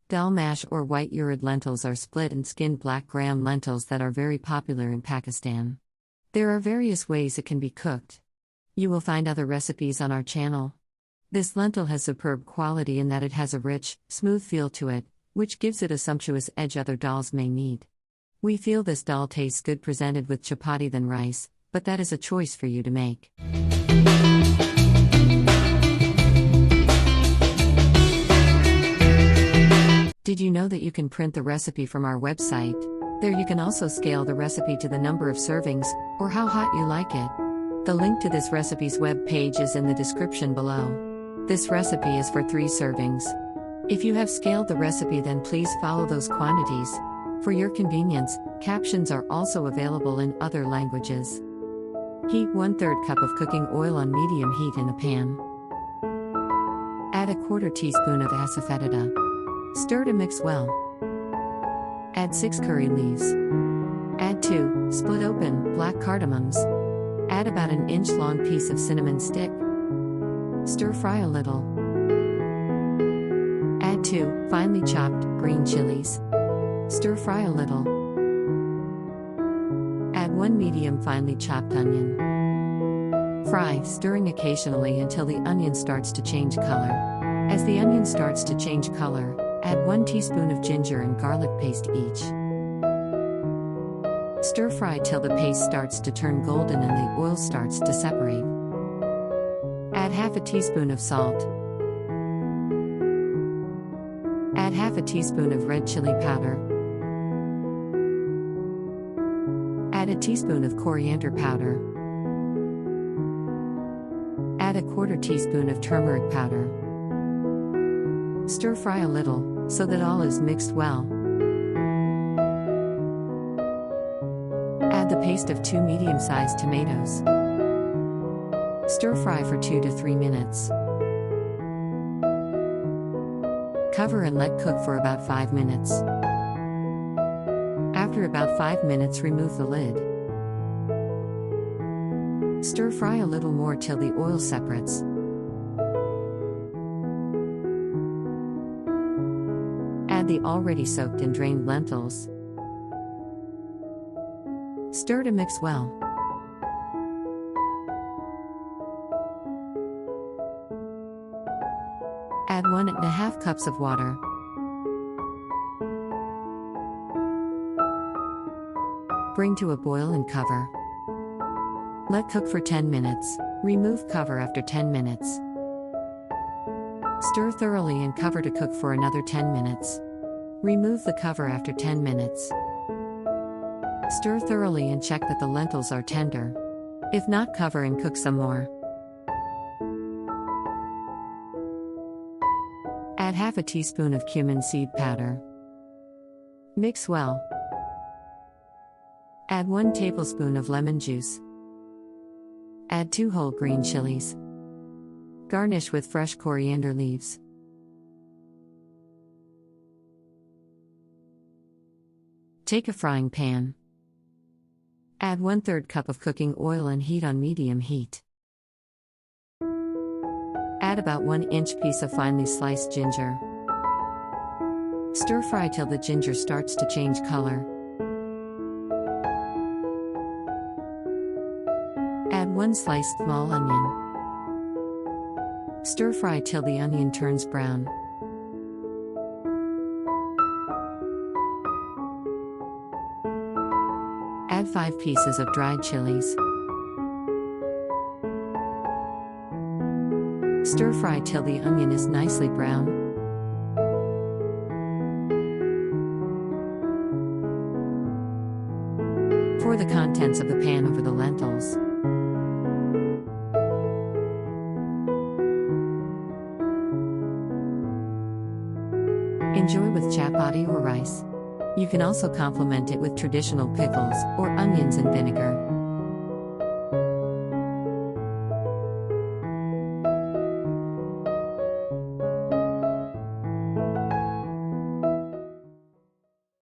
Dal mash or white urad lentils are split and skinned black gram lentils that are very popular in Pakistan. There are various ways it can be cooked. You will find other recipes on our channel. This lentil has superb quality in that it has a rich, smooth feel to it, which gives it a sumptuous edge other dals may need. We feel this dal tastes good presented with chapati than rice, but that is a choice for you to make. Did you know that you can print the recipe from our website? There you can also scale the recipe to the number of servings, or how hot you like it. The link to this recipe's web page is in the description below. This recipe is for 3 servings. If you have scaled the recipe, then please follow those quantities. For your convenience, captions are also available in other languages. Heat 1/3 cup of cooking oil on medium heat in a pan. Add a 1/4 teaspoon of asafoetida. Stir to mix well. Add 6 curry leaves. Add 2 split open black cardamoms. Add about an inch-long piece of cinnamon stick. Stir fry a little. Add 2 finely chopped green chilies. Stir fry a little. Add 1 medium finely chopped onion. Fry, stirring occasionally until the onion starts to change color. As the onion starts to change color, add 1 teaspoon of ginger and garlic paste each. Stir fry till the paste starts to turn golden and the oil starts to separate. Add half a teaspoon of salt. Add half a teaspoon of red chili powder. Add a teaspoon of coriander powder. Add a 1/4 teaspoon of turmeric powder. Stir fry a little, so that all is mixed well. Add the paste of 2 medium-sized tomatoes. Stir fry for 2 to 3 minutes. Cover and let cook for about 5 minutes. After about 5 minutes, remove the lid. Stir fry a little more till the oil separates. Add the already soaked and drained lentils. Stir to mix well. Add 1½ cups of water. Bring to a boil and cover. Let cook for 10 minutes. Remove cover after 10 minutes. Stir thoroughly and cover to cook for another 10 minutes. Remove the cover after 10 minutes. Stir thoroughly and check that the lentils are tender. If not, cover and cook some more. Add half a teaspoon of cumin seed powder. Mix well. Add 1 tablespoon of lemon juice. Add 2 whole green chilies. Garnish with fresh coriander leaves. Take a frying pan. Add 1/3 cup of cooking oil and heat on medium heat. Add about 1-inch piece of finely sliced ginger. Stir fry till the ginger starts to change color. Add 1 sliced small onion. Stir fry till the onion turns brown. Add 5 pieces of dried chilies. Stir fry till the onion is nicely brown. Pour the contents of the pan over the lentils. Enjoy with chapati or rice. You can also complement it with traditional pickles or onion